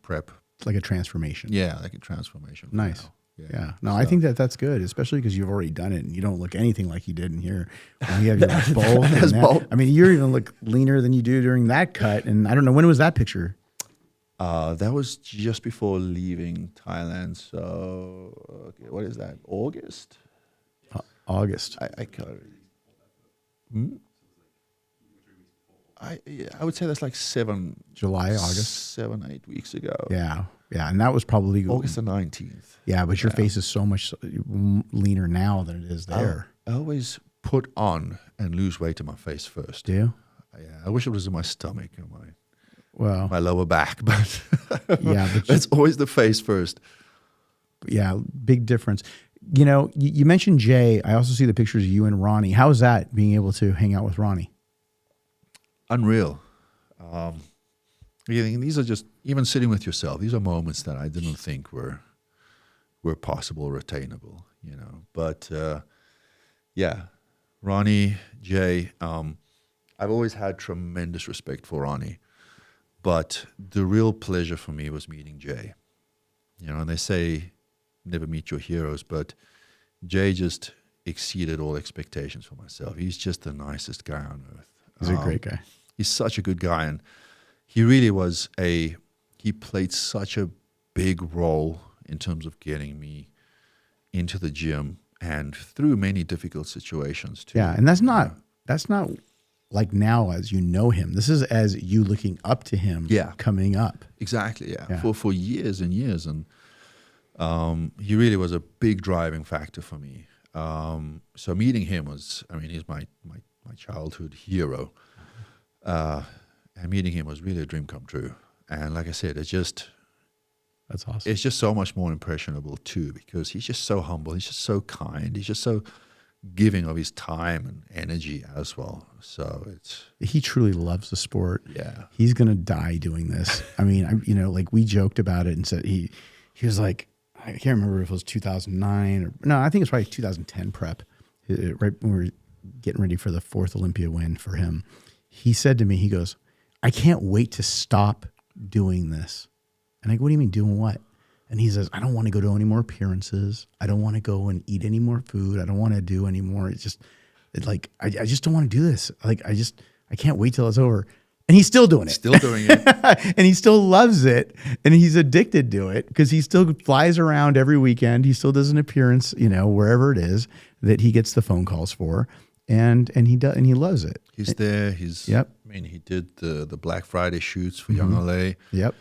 prep. It's like a transformation. Yeah, like a transformation. Nice. Now. Yeah. No, I think that's good, especially because you've already done it and you don't look anything like you did in here. When you have your bulk. I mean, you even look leaner than you do during that cut. And I don't know, when was that picture? That was just before leaving Thailand. So, okay, what is that? August? August. I cut it. I would say that's like July, August. 7-8 weeks ago. Yeah. Yeah. And that was probably August the 19th. Yeah. But your face is so much leaner now than it is there. I always put on and lose weight in my face first. Do you? Yeah. I wish it was in my stomach and my lower back, but yeah, but it's always the face first. Yeah. Big difference. You mentioned Jay. I also see the pictures of you and Ronnie. How is that, being able to hang out with Ronnie? Unreal. These are just, even sitting with yourself, these are moments that I didn't think were possible or attainable, But yeah, Ronnie, Jay, I've always had tremendous respect for Ronnie, but the real pleasure for me was meeting Jay. And they say never meet your heroes, but Jay just exceeded all expectations for myself. He's just the nicest guy on earth. He's a great guy. He's such a good guy, and he really was he played such a big role in terms of getting me into the gym and through many difficult situations too. Yeah, and that's not like now as you know him. This is as you looking up to him. Yeah. Coming up. Exactly. Yeah. For years and years, and he really was a big driving factor for me. So meeting him was, he's my childhood hero. And meeting him was really a dream come true. And like I said, that's awesome. It's just so much more impressionable too, because he's just so humble. He's just so kind. He's just so giving of his time and energy as well. So he truly loves the sport. Yeah. He's going to die doing this. Like we joked about it and said he was like, I can't remember if it was 2009 or no, I think it's probably 2010 prep, right when we were getting ready for the 4th Olympia win for him. He said to me, he goes, I can't wait to stop doing this. And I go, what do you mean, doing what? And he says, I don't want to go to any more appearances. I don't want to go and eat any more food. I don't want to do any more. I just don't want to do this. I can't wait till it's over. And he's still doing it. Still doing it. And he still loves it. And he's addicted to it because he still flies around every weekend. He still does an appearance, wherever it is that he gets the phone calls for. And he does, and he loves it. He's there. Yep. He did the Black Friday shoots for YoungLA. Yep.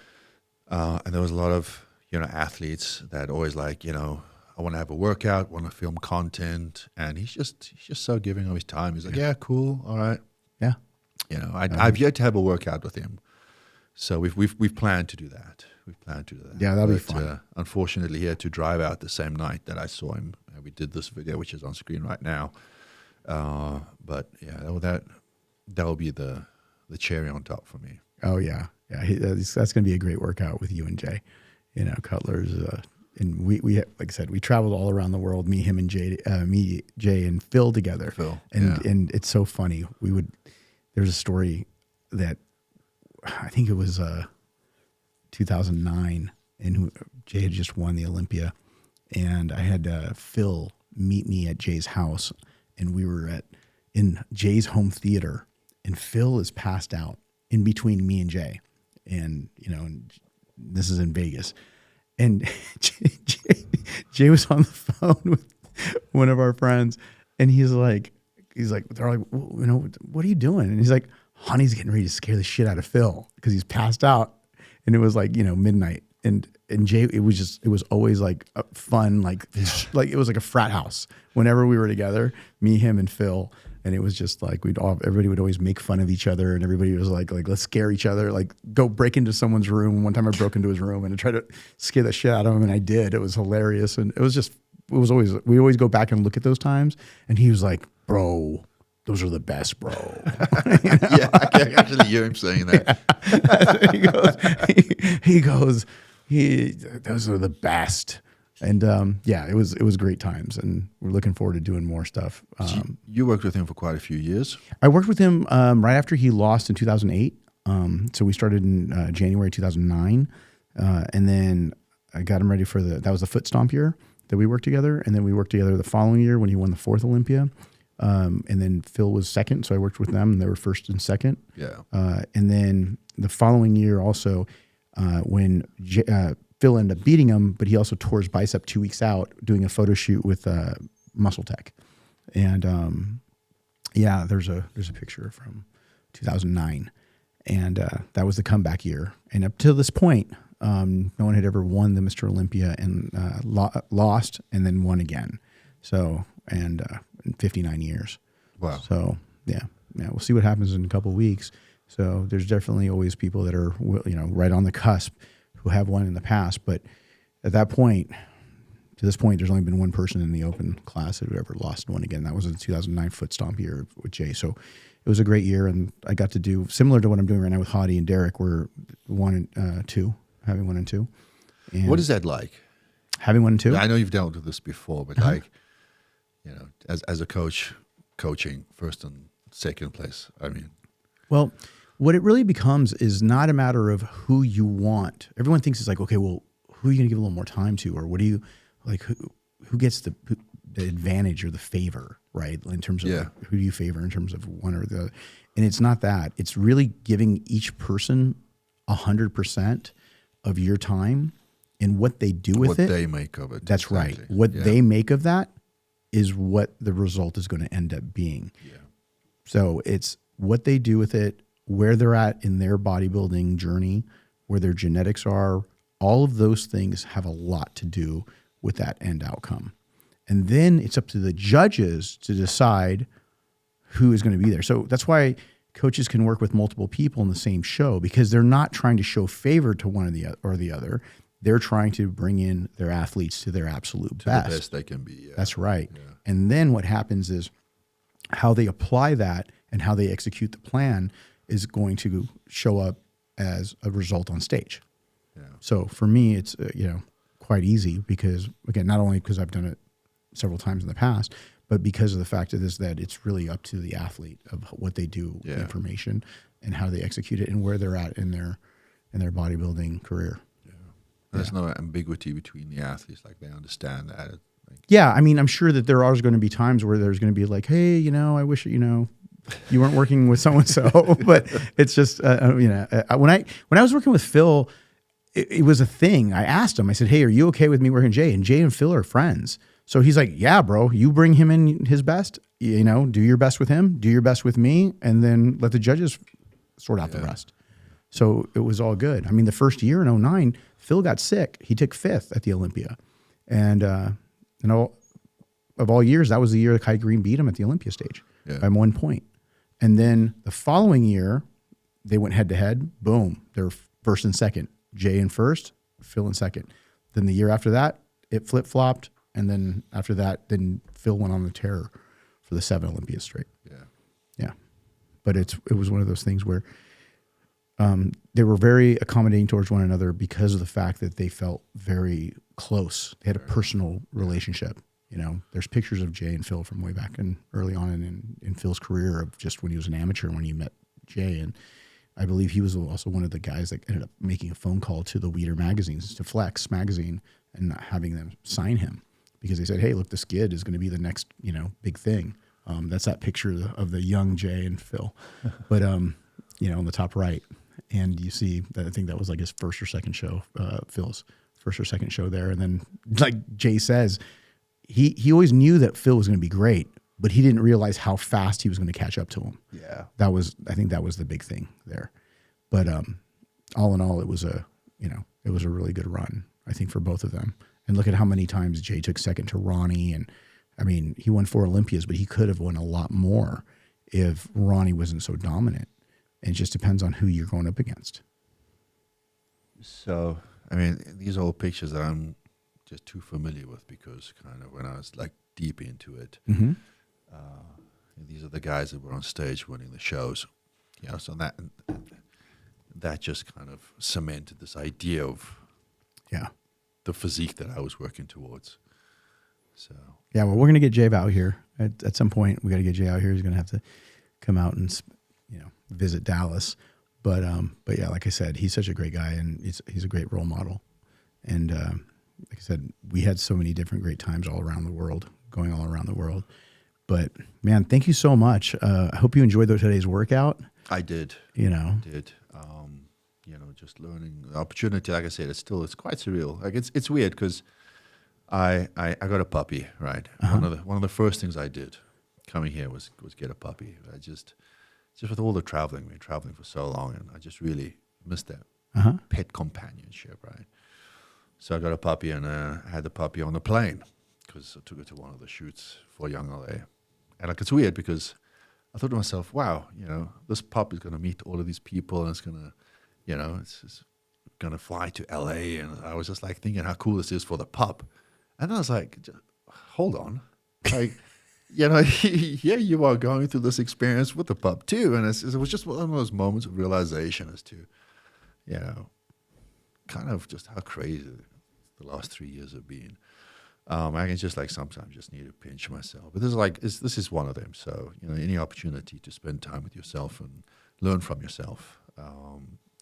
And there was a lot of athletes that always like I want to have a workout, want to film content, and he's just so giving of his time. He's like, yeah, cool, all right. Yeah. I've yet to have a workout with him, so we've planned to do that. Yeah, that'll be fun. Unfortunately, he had to drive out the same night that I saw him. We did this video, which is on screen right now. But yeah, that will be the cherry on top for me. Oh yeah, that's going to be a great workout with you and Jay. Cutler's, and we like I said, we traveled all around the world. Me, him, and Jay, and Phil together. And it's so funny. There's a story that I think it was 2009, and Jay had just won the Olympia, and I had Phil meet me at Jay's house. And we were in Jay's home theater, and Phil is passed out in between me and Jay. And, and this is in Vegas. And Jay was on the phone with one of our friends, and he's like, they're like, well, you know, what are you doing? And he's like, Hany's getting ready to scare the shit out of Phil because he's passed out. And it was like, you know, midnight. And Jay, it was always like fun, like it was like a frat house whenever we were together, me, him, and Phil. And it was just like everybody would always make fun of each other, and everybody was like let's scare each other, like go break into someone's room. One time I broke into his room and I tried to scare the shit out of him, and I did. It was hilarious, and we always go back and look at those times, and he was like, bro, those are the best, bro. You know? Yeah, I can actually hear him saying that. Those are the best. And yeah, it was great times, and we're looking forward to doing more stuff. You worked with him for quite a few years. I worked with him right after he lost in 2008. So we started in January 2009, and then I got him ready for that was the foot stomp year that we worked together, and then we worked together the following year when he won the 4th Olympia. And then Phil was second, so I worked with them, and they were first and second. Yeah. And then the following year also, when Phil ended up beating him, but he also tore his bicep 2 weeks out doing a photo shoot with Muscle Tech. And yeah, there's a picture from 2009, and that was the comeback year. And up to this point, no one had ever won the Mr. Olympia and lost and then won again. So, and in 59 years. Wow. So yeah, we'll see what happens in a couple of weeks. So there's definitely always people that are, you know, right on the cusp who have won in the past. But at that point, to this point, there's only been one person in the open class who ever lost one again. That was the 2009 foot stomp year with Jay. So it was a great year, and I got to do similar to what I'm doing right now with Hany and Derek. We're 1 and 2, having 1 and 2. And what is that like? Having 1 and 2? I know you've dealt with this before, but like, you know, as a coach, coaching first and second place. I mean, well, what it really becomes is not a matter of who you want. Everyone thinks it's like, okay, well, who are you going to give a little more time to, or what do you like? Who gets the advantage or the favor, right? In terms of like, who do you favor in terms of one or the other? And it's not that. It's really giving each person 100% of your time and what they do with it. What they make of it. That's exactly right. What they make of that is what the result is going to end up being. Yeah. So it's what they do with it, where they're at in their bodybuilding journey, where their genetics are. All of those things have a lot to do with that end outcome. And then it's up to the judges to decide who is going to be there. So that's why coaches can work with multiple people in the same show, because they're not trying to show favor to one or the other. They're trying to bring in their athletes to their absolute best. The best they can be. Yeah. That's right. Yeah. And then what happens is how they apply that and how they execute the plan is going to show up as a result on stage. Yeah. So for me, it's quite easy because, again, not only because I've done it several times in the past, but because of the fact that it's really up to the athlete of what they do with information and how they execute it and where they're at in their bodybuilding career. There's no ambiguity between the athletes. Like, they understand that. Yeah. I mean, I'm sure that there are going to be times where there's going to be like, hey, I wish, you weren't working with so-and-so, but it's just, when I was working with Phil, it was a thing. I asked him, I said, hey, are you okay with me working with Jay? And Jay and Phil are friends. So he's like, yeah, bro, you bring him in his best, do your best with him, do your best with me, and then let the judges sort out the rest. So it was all good. I mean, the first year in 2009, Phil got sick. He took 5th at the Olympia. And, of all years, that was the year that Kai Green beat him at the Olympia stage by 1 point. And then the following year, they went head to head. Boom. They're first and second. Jay in first, Phil in second. Then the year after that, it flip-flopped. And then after that, then Phil went on the tear for the 7 Olympias straight. Yeah. But it was one of those things where they were very accommodating towards one another because of the fact that they felt very close. They had a personal relationship. There's pictures of Jay and Phil from way back and early on in Phil's career of just when he was an amateur, when he met Jay. And I believe he was also one of the guys that ended up making a phone call to the Weeder magazines, to Flex magazine, and having them sign him because they said, hey, look, this kid is going to be the next, big thing. That's that picture of the young Jay and Phil, but, on the top right. and you see that, I think that was like his first or second show, Phil's first or second show there. And then like Jay says, he always knew that Phil was going to be great, but he didn't realize how fast he was going to catch up to him. Yeah. I think that was the big thing there. But all in all, it was a really good run, I think, for both of them. And look at how many times Jay took second to Ronnie. And I mean, he won 4 Olympias, but he could have won a lot more if Ronnie wasn't so dominant. And it just depends on who you're going up against. So, I mean, these are all pictures that I'm just too familiar with because kind of when I was like deep into it, Mm-hmm. these are the guys that were on stage winning the shows. You know, so that just kind of cemented this idea of the physique that I was working towards. So yeah, well, we're gonna get Jay out here at some point. We got to get Jay out here. He's gonna have to come out and visit Dallas. But yeah, like I said, he's such a great guy, and he's a great role model. And like I said, we had so many different great times all around the world, going all around the world. But man, thank you so much. I hope you enjoyed today's workout. I did. Just learning the opportunity. Like I said, it's quite surreal. Like it's weird because I got a puppy, right? Uh-huh. One of the first things I did coming here was get a puppy. I just with all the traveling, we've been traveling for so long, and I just really missed that pet companionship, right? So I got a puppy, and I had the puppy on the plane because I took it to one of the shoots for YoungLA. And like it's weird because I thought to myself, wow, this pup is going to meet all of these people, and it's going to, it's going to fly to LA. And I was just like thinking how cool this is for the pup. And I was like, hold on. Like, here you are going through this experience with the pup too. And it was just one of those moments of realization as to, kind of just how crazy the last 3 years have been. I can just like sometimes just need to pinch myself. But this is one of them. So, any opportunity to spend time with yourself and learn from yourself,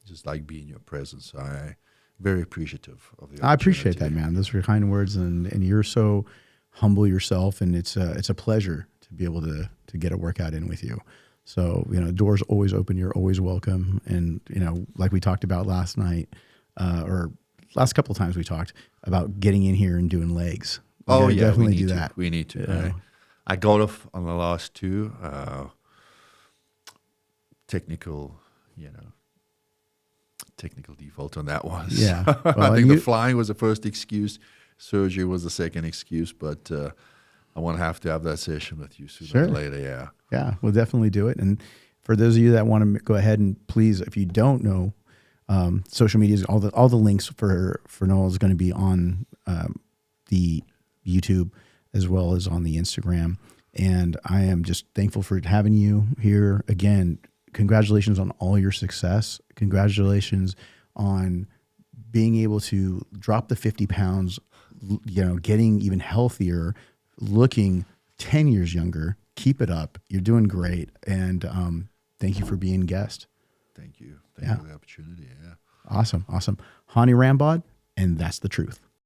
just like be in your presence. I'm very appreciative of the opportunity. I appreciate that, man. Those are kind words, and you're so humble yourself, and it's a pleasure to be able to get a workout in with you. So, doors always open. You're always welcome. And, like we talked about last night, or last couple of times we talked about getting in here and doing legs. Definitely do that. We need to. Right? I got off on the last 2 technical default on that one. Yeah. Well, I think the flying was the first excuse. Surgery was the second excuse, but I want to have that session with you sooner or later. Yeah. Yeah, we'll definitely do it. And for those of you that want to go ahead and please, if you don't know, social media, all the links for Noel is going to be on the YouTube as well as on the Instagram. And I am just thankful for having you here again. Congratulations on all your success. Congratulations on being able to drop the 50 pounds, getting even healthier, looking 10 years younger. Keep it up. You're doing great. And thank you for being a guest. Thank you. Thank you for the opportunity. Yeah. Awesome. Hany Rambod, and that's the truth.